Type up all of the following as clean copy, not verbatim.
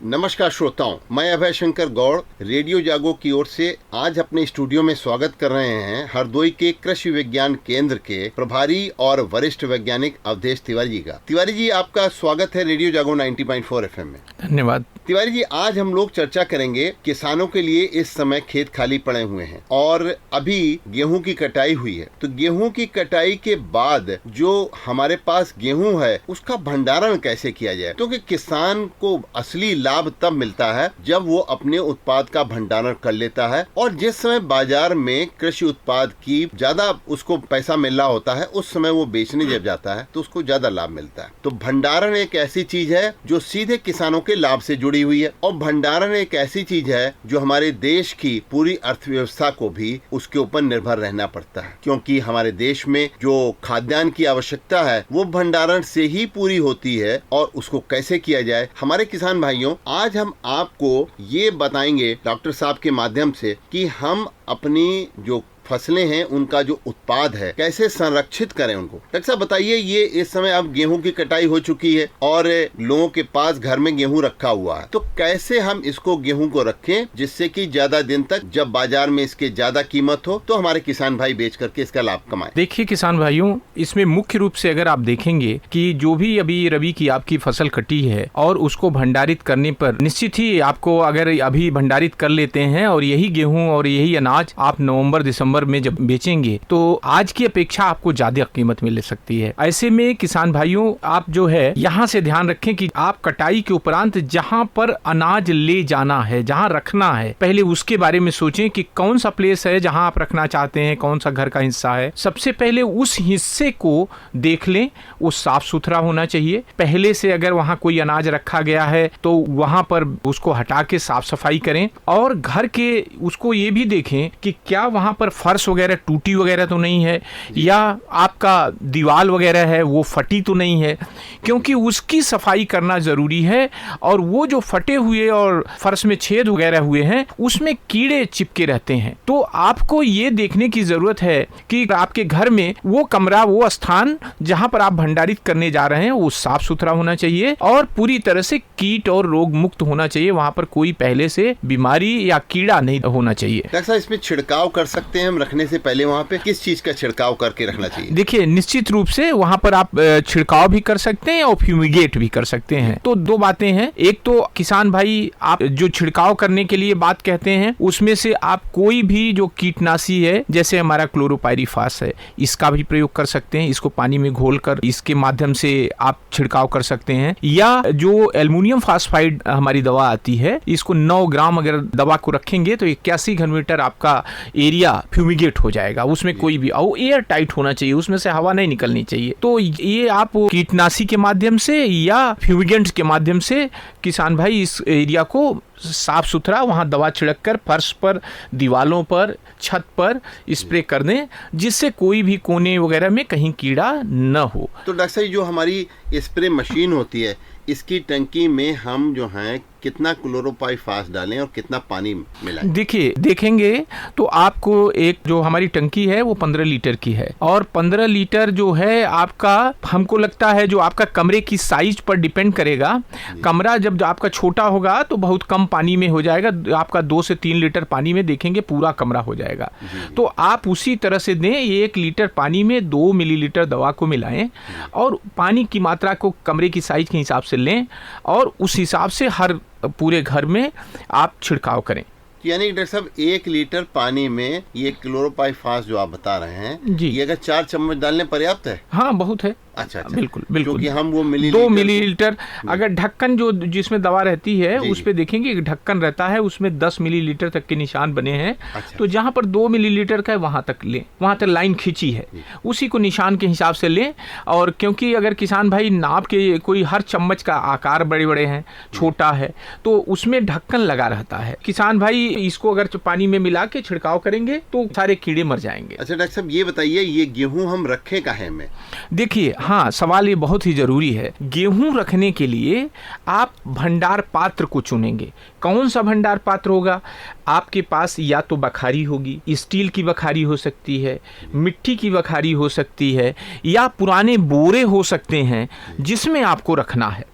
नमस्कार श्रोताओं, मैं अभय शंकर गौड़ रेडियो जागो की ओर से आज अपने स्टूडियो में स्वागत कर रहे हैं हरदोई के कृषि विज्ञान केंद्र के प्रभारी और वरिष्ठ वैज्ञानिक अवधेश तिवारी जी का। तिवारी जी, आपका स्वागत है रेडियो जागो 90.4 FM में। धन्यवाद। तिवारी जी, आज हम लोग चर्चा करेंगे किसानों के लिए इस समय खेत खाली पड़े हुए हैं और अभी गेहूं की कटाई हुई है। तो गेहूं की कटाई के बाद जो हमारे पास गेहूं है उसका भंडारण कैसे किया जाए, क्योंकि किसान को असली लाभ तब मिलता है जब वो अपने उत्पाद का भंडारण कर लेता है और जिस समय बाजार में कृषि उत्पाद की ज्यादा उसको पैसा मिल रहा होता है उस समय वो बेचने जब जाता है तो उसको ज्यादा लाभ मिलता है। तो भंडारण एक ऐसी चीज है जो सीधे किसानों के लाभ से जुड़ी हुई है और भंडारण एक ऐसी चीज है जो हमारे देश की पूरी अर्थव्यवस्था को भी उसके ऊपर निर्भर रहना पड़ता है, क्योंकि हमारे देश में जो खाद्यान्न की आवश्यकता है वो भंडारण से ही पूरी होती है। और उसको कैसे किया जाए, हमारे किसान भाइयों, आज हम आपको ये बताएंगे डॉक्टर साहब के माध्यम से कि हम अपनी जो फसलें हैं उनका जो उत्पाद है कैसे संरक्षित करें उनको। डॉक्टर साहब बताइए, ये इस समय अब गेहूं की कटाई हो चुकी है और लोगों के पास घर में गेहूं रखा हुआ है, तो कैसे हम इसको गेहूं को रखें जिससे कि ज्यादा दिन तक जब बाजार में इसके ज्यादा कीमत हो तो हमारे किसान भाई बेच करके इसका लाभ कमाएं। देखिए किसान भाइयों, इसमें मुख्य रूप से अगर आप देखेंगे कि जो भी अभी रबी की आपकी फसल कटी है और उसको भंडारित करने पर निश्चित ही आपको अगर अभी भंडारित कर लेते हैं और यही गेहूं और यही अनाज आप नवंबर दिसंबर में जब बेचेंगे तो आज की अपेक्षा आपको ज्यादा कीमत मिल सकती है। ऐसे में किसान भाइयों, आप जो है यहाँ से ध्यान रखें कि आप कटाई के उपरांत जहाँ पर अनाज ले जाना है, जहाँ रखना है, पहले उसके बारे में सोचें कि कौन सा प्लेस है जहाँ आप रखना चाहते हैं, कौन सा घर का हिस्सा है। सबसे पहले उस हिस्से को देख लें, वो साफ सुथरा होना चाहिए। पहले से अगर वहाँ कोई अनाज रखा गया है तो वहाँ पर उसको हटा के साफ सफाई करें और घर के उसको ये भी देखें कि क्या वहाँ पर फर्श वगैरह टूटी वगैरह तो नहीं है या आपका दीवार वगैरह है वो फटी तो नहीं है, क्योंकि उसकी सफाई करना जरूरी है। और वो जो फटे हुए और फर्श में छेद वगैरह हुए हैं उसमें कीड़े चिपके रहते हैं, तो आपको ये देखने की जरूरत है कि आपके घर में वो कमरा, वो स्थान जहां पर आप भंडारित करने जा रहे हैं वो साफ सुथरा होना चाहिए और पूरी तरह से कीट और रोग मुक्त होना चाहिए। वहां पर कोई पहले से बीमारी या कीड़ा नहीं होना चाहिए। डॉक्टर साहब, इसमें छिड़काव कर सकते हैं हम रखने से पहले, वहाँ पे किस चीज का छिड़काव करके रखना चाहिए? देखिए, निश्चित रूप से वहाँ पर आप छिड़काव भी कर सकते हैं और फ्यूमिगेट भी कर सकते हैं। तो दो बातें हैं। एक तो किसान भाई, आप जो छिड़काव करने के लिए बात कहते हैं उसमें से आप कोई भी जो कीटनाशी है जैसे हमारा क्लोरोपाइरीफास है इसका भी प्रयोग कर सकते हैं। इसको पानी में घोलकर इसके माध्यम से आप छिड़काव कर सकते हैं। या जो एल्युमिनियम फास्फाइड हमारी दवा आती है, इसको 9 ग्राम अगर दवा को रखेंगे तो 81 घनमीटर आपका एरिया फ्यूमिगेट हो जाएगा। उसमें कोई भी एयर टाइट होना चाहिए, उसमें से हवा नहीं निकलनी चाहिए। तो ये आप कीटनाशी के माध्यम से या फ्यूमिगेंट्स के माध्यम से किसान भाई इस एरिया को साफ सुथरा वहाँ दवा छिड़क कर फर्श पर, दीवालों पर, छत पर स्प्रे कर दें जिससे कोई भी कोने वगैरह में कहीं कीड़ा न हो। तो डॉक्टर साहब, जो हमारी स्प्रे मशीन होती है इसकी टंकी में हम जो हैं कितना क्लोरोपाइरीफास डालें और कितना पानी मिलाएं? देखिए, देखेंगे तो आपको एक जो हमारी टंकी है वो 15 लीटर की है और 15 लीटर जो है आपका, हमको लगता है जो आपका कमरे की साइज पर डिपेंड करेगा। कमरा जब आपका छोटा होगा तो बहुत कम पानी में हो जाएगा, आपका 2 से 3 लीटर पानी में देखेंगे पूरा कमरा हो जाएगा। तो आप उसी तरह से दें, 1 लीटर पानी में 2 मिलीलीटर दवा को मिलाएं और पानी की मात्रा को कमरे की साइज के हिसाब से लें और उस हिसाब से हर पूरे घर में आप छिड़काव करें। यानी डॉक्टर साहब, 1 लीटर पानी में ये क्लोरोपाइरीफास जो आप बता रहे हैं जी, ये अगर 4 चम्मच डालने पर्याप्त है? हाँ, बहुत है। अच्छा, बिल्कुल बिल्कुल, क्योंकि हम वो 2 मिलीलीटर अगर ढक्कन जो जिसमें दवा रहती है उस पे देखेंगे ढक्कन रहता है, उसमें 10 मिलीलीटर तक के निशान बने हैं। अच्छा। तो जहाँ पर 2 मिलीलीटर का है वहां तक लें, वहां तक लाइन खींची है उसी को निशान के हिसाब से लें। और क्योंकि अगर किसान भाई नाप के कोई हर चम्मच का आकार बड़े बड़े हैं, छोटा है, तो उसमें ढक्कन लगा रहता है। किसान भाई इसको अगर पानी में मिला के छिड़काव करेंगे तो सारे कीड़े मर जाएंगे। अच्छा डॉक्टर साहब, ये बताइए, ये गेहूं हम रखें काहे में? देखिए, हाँ, सवाल ये बहुत ही जरूरी है। गेहूं रखने के लिए आप भंडार पात्र को चुनेंगे। कौन सा भंडार पात्र होगा? आपके पास या तो बखारी होगी, स्टील की बखारी हो सकती है, मिट्टी की बखारी हो सकती है, या पुराने बोरे हो सकते हैं जिसमें आपको रखना है।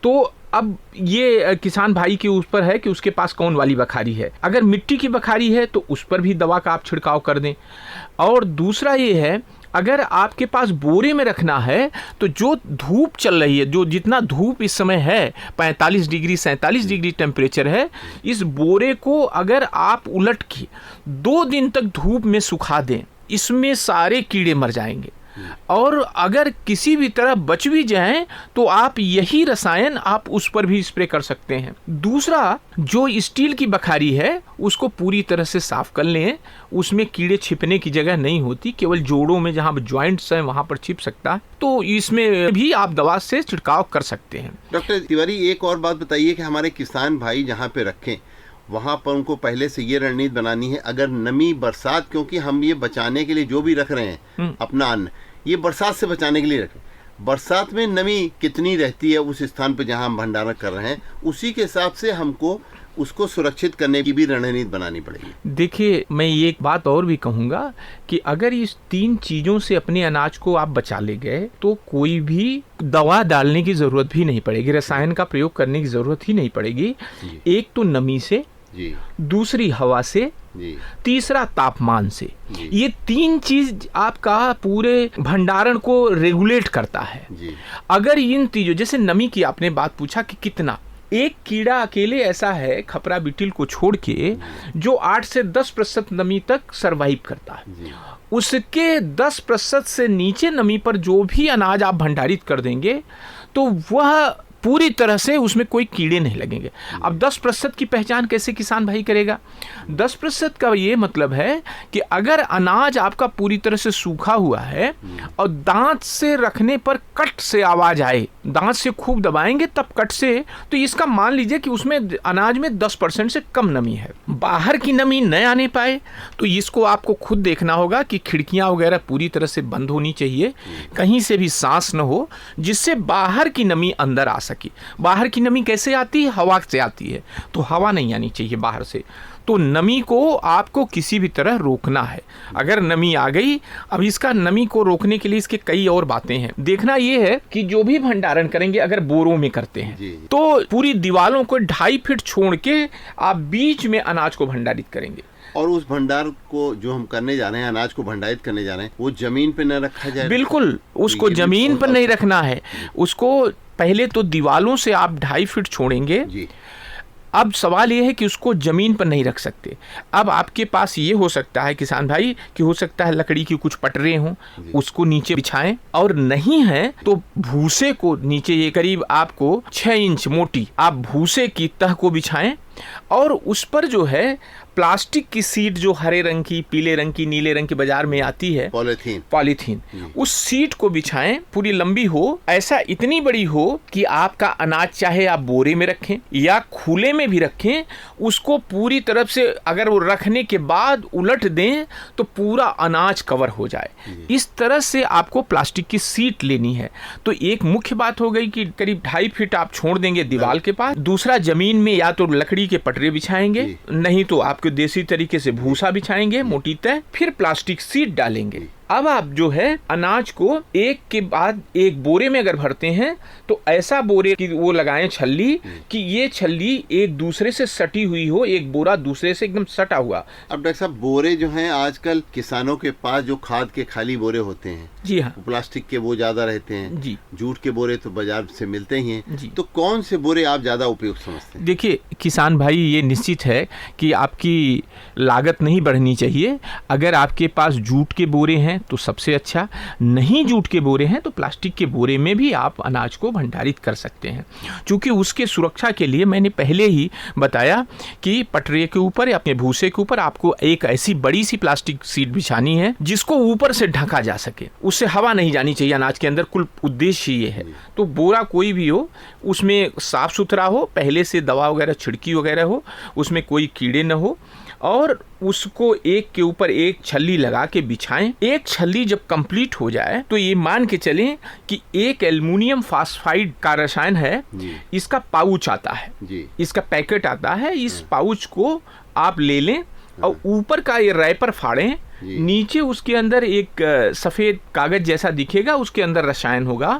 तो अब ये किसान भाई के ऊपर है कि उसके पास कौन वाली बखारी है। अगर मिट्टी की बखारी है तो उस पर भी दवा का आप छिड़काव कर दें। और दूसरा ये है, अगर आपके पास बोरे में रखना है तो जो धूप चल रही है, जो जितना धूप इस समय है 45 डिग्री 47 डिग्री टेम्परेचर है, इस बोरे को अगर आप उलट के 2 दिन तक धूप में सुखा दें, इसमें सारे कीड़े मर जाएंगे। और अगर किसी भी तरह बच भी जाएं तो आप यही रसायन आप उस पर भी स्प्रे कर सकते हैं। दूसरा, जो स्टील की बखारी है उसको पूरी तरह से साफ कर लें। उसमें कीड़े छिपने की जगह नहीं होती, केवल जोड़ों में जहां जॉइंट्स हैं वहां पर छिप सकता है, तो इसमें भी आप दवा से छिड़काव कर सकते हैं। डॉक्टर तिवारी, एक और बात बताइए कि हमारे किसान भाई जहाँ पे रखें वहाँ पर उनको पहले से ये रणनीति बनानी है, अगर नमी बरसात, क्योंकि हम ये बचाने के लिए जो भी रख रहे हैं अपना अन्न, ये बरसात से बचाने के लिए रखें। बरसात में नमी कितनी रहती है उस स्थान पर जहाँ हम भंडारण कर रहे हैं, उसी के हिसाब से हमको उसको सुरक्षित करने की भी रणनीति बनानी पड़ेगी। देखिए, मैं ये एक बात और भी कहूँगा कि अगर इस 3 चीज़ों से अपने अनाज को आप बचा ले गए तो कोई भी दवा डालने की ज़रूरत भी नहीं पड़ेगी, रसायन का प्रयोग करने की ज़रूरत ही नहीं पड़ेगी। एक तो नमी से जी, दूसरी हवा से जी, तीसरा तापमान से। जी, ये 3 चीज आपका पूरे भंडारण को रेगुलेट करता है जी। अगर इन तीनों, जैसे नमी की आपने बात पूछा कि कितना, एक कीड़ा अकेले ऐसा है खपरा बीटिल को छोड़ के जो 8 से 10% नमी तक सरवाइव करता है। उसके 10% से नीचे नमी पर जो भी अनाज आप भंडारित कर देंगे तो वह पूरी तरह से उसमें कोई कीड़े नहीं लगेंगे। अब 10% की पहचान कैसे किसान भाई करेगा? 10% का ये मतलब है कि अगर अनाज आपका पूरी तरह से सूखा हुआ है और दांत से रखने पर कट से आवाज आए, दांत से खूब दबाएंगे तब कट से, तो इसका मान लीजिए कि उसमें अनाज में 10% से कम नमी है। बाहर की नमी न आने पाए तो इसको आपको खुद देखना होगा कि खिड़कियां वगैरह पूरी तरह से बंद होनी चाहिए, कहीं से भी सांस न हो, जिससे बाहर की नमी अंदर आ सके। बाहर की नमी कैसे आती है? हवा से आती है, तो हवा नहीं आनी चाहिए बाहर से। तो नमी को आपको किसी भी तरह रोकना है। अगर नमी आ गई, अब इसका नमी को रोकने के लिए इसके कई और बातें हैं। देखना ये है कि जो भी भंडारण करेंगे, अगर बोरों में करते हैं तो पूरी दीवारों को 2.5 फीट छोड़ के आप बीच में अनाज को भंडारित करेंगे। और उस भंडार को जो हम करने जा रहे हैं, अनाज को भंडारित करने जा रहे हैं, वो जमीन पे न रखा जाए। बिल्कुल, उसको जमीन पर नहीं रखना है। उसको पहले तो दीवालों से आप 2.5 फीट छोड़ेंगे जी। अब सवाल ये है कि उसको जमीन पर नहीं रख सकते। अब आपके पास ये हो सकता है किसान भाई कि हो सकता है लकड़ी की कुछ पटरे हों, उसको नीचे बिछाएं, और नहीं है तो भूसे को नीचे, ये करीब आपको 6 इंच मोटी आप भूसे की तह को बिछाएं और उस पर जो है प्लास्टिक की सीट, जो हरे रंग की, पीले रंग की, नीले रंग की बाजार में आती है, पॉलीथीन, उस सीट को बिछाएं। पूरी लंबी हो, ऐसा इतनी बड़ी हो कि आपका अनाज चाहे आप बोरे में रखें या खुले में भी रखें, उसको पूरी तरफ से अगर वो रखने के बाद उलट दें तो पूरा अनाज कवर हो जाए। इस तरह से आपको प्लास्टिक की सीट लेनी है। तो एक मुख्य बात हो गई कि करीब 2.5 फीट आप छोड़ देंगे दीवार के पास। दूसरा, जमीन में या तो लकड़ी के पटरे बिछाएंगे, नहीं तो आपके देसी तरीके से भूसा बिछाएंगे मोटी तय, फिर प्लास्टिक सीट डालेंगे। अब आप जो है अनाज को एक के बाद एक बोरे में अगर भरते हैं तो ऐसा बोरे की वो लगाएं छल्ली कि ये छल्ली एक दूसरे से सटी हुई हो, एक बोरा दूसरे से एकदम सटा हुआ। अब डॉक्टर साहब, बोरे जो हैं आजकल किसानों के पास जो खाद के खाली बोरे होते हैं, जी हाँ, प्लास्टिक के वो ज्यादा रहते हैं जी, जूट के बोरे तो बाजार से मिलते ही हैं जी। तो कौन से बोरे आप ज्यादा उपयुक्त समझते हैं? देखिए किसान भाई, ये निश्चित है कि आपकी लागत नहीं बढ़नी चाहिए। अगर आपके पास जूट के बोरे हैं तो सबसे अच्छा, नहीं जूट के बोरे हैं तो प्लास्टिक के बोरे में भी आप अनाज को भंडारित कर सकते हैं। क्योंकि उसके सुरक्षा के लिए मैंने पहले ही बताया कि पटरे के ऊपर या अपने भूसे के ऊपर आपको एक ऐसी बड़ी सी प्लास्टिक सीट बिछानी है जिसको ऊपर से ढका जा सके, उससे हवा नहीं जानी चाहिए अनाज के अंदर। कुल उद्देश्य ये है। तो बोरा कोई भी हो, उसमें साफ सुथरा हो, पहले से दवा वगैरह छिड़की वगैरह हो, उसमें कोई कीड़े न हो, और उसको एक के ऊपर एक छल्ली लगा के बिछाएं। एक छल्ली जब कंप्लीट हो जाए तो ये मान के चलें कि एक एल्युमिनियम फास्फाइड का रसायन है, इसका पाउच आता है, इसका पैकेट आता है। इस पाउच को आप ले लें और ऊपर का ये रैपर फाड़ें नीचे उसके अंदर एक सफेद कागज जैसा दिखेगा, उसके अंदर रसायन होगा।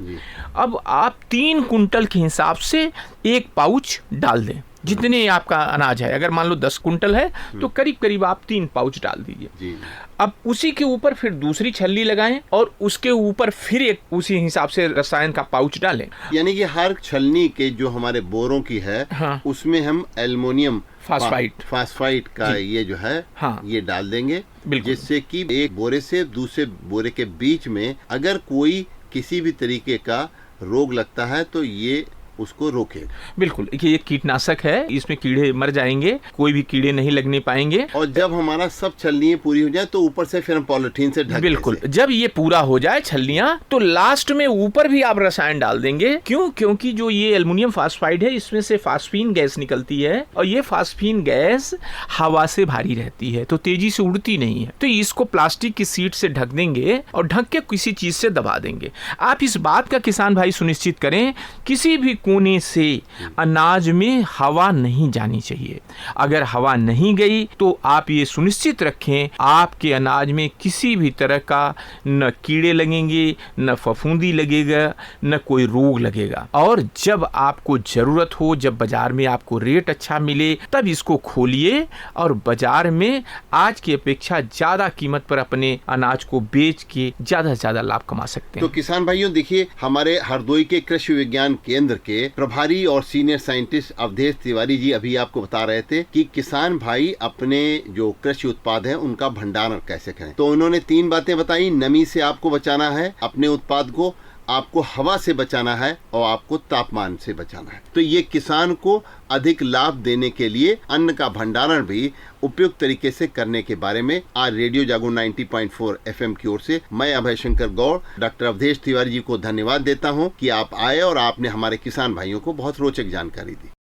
अब आप 3 कुंटल के हिसाब से एक पाउच डाल दें। जितने आपका अनाज है, अगर मान लो 10 कुंटल है तो करीब करीब आप 3 पाउच डाल दीजिए। अब उसी के ऊपर फिर दूसरी छल्ली लगाएं और उसके ऊपर फिर एक उसी हिसाब से रसायन का पाउच डालें। यानी कि हर छलनी के जो हमारे बोरों की है, हाँ, उसमें हम एल्युमिनियम फास्फाइड का ये जो है, हाँ, ये डाल देंगे, जिससे कि एक बोरे से दूसरे बोरे के बीच में अगर कोई किसी भी तरीके का रोग लगता है तो ये उसको रोके। बिल्कुल, ये कीटनाशक है, इसमें कीड़े मर जाएंगे, कोई भी कीड़े नहीं लगने पाएंगे। और जब हमारा सब छलनियाँ पूरी हो जाए तो ऊपर से फिर हम पॉलिथीन से ढक। बिल्कुल, जब ये पूरा हो जाए छलनियाँ तो लास्ट में ऊपर भी आप रसायन डाल देंगे। क्यों? क्योंकि जो ये एल्युमिनियम फास्फाइड है, इसमें से फास्फीन गैस निकलती है और ये फास्फीन गैस हवा से भारी रहती है तो तेजी से उड़ती नहीं है। तो इसको प्लास्टिक की सीट से ढक देंगे और ढक के किसी चीज से दबा देंगे। आप इस बात का किसान भाई सुनिश्चित करें, किसी भी कोने से अनाज में हवा नहीं जानी चाहिए। अगर हवा नहीं गई तो आप ये सुनिश्चित रखें आपके अनाज में किसी भी तरह का न कीड़े लगेंगे, न फफूंदी लगेगा, न कोई रोग लगेगा। और जब आपको जरूरत हो, जब बाजार में आपको रेट अच्छा मिले, तब इसको खोलिए और बाजार में आज की अपेक्षा ज्यादा कीमत पर अपने अनाज को बेच के ज्यादा से ज्यादा लाभ कमा सकते हैं। तो किसान भाइयों देखिए, हमारे हरदोई के कृषि विज्ञान केंद्र के प्रभारी और सीनियर साइंटिस्ट अवधेश तिवारी जी अभी आपको बता रहे थे कि किसान भाई अपने जो कृषि उत्पाद है उनका भंडारण कैसे करें। तो उन्होंने 3 बातें बताई। नमी से आपको बचाना है अपने उत्पाद को, आपको हवा से बचाना है और आपको तापमान से बचाना है। तो ये किसान को अधिक लाभ देने के लिए अन्न का भंडारण भी उपयुक्त तरीके से करने के बारे में आज रेडियो जागो 90.4 FM की ओर से मैं अभय शंकर गौड़ डॉक्टर अवधेश तिवारी जी को धन्यवाद देता हूं कि आप आए और आपने हमारे किसान भाइयों को बहुत रोचक जानकारी दी।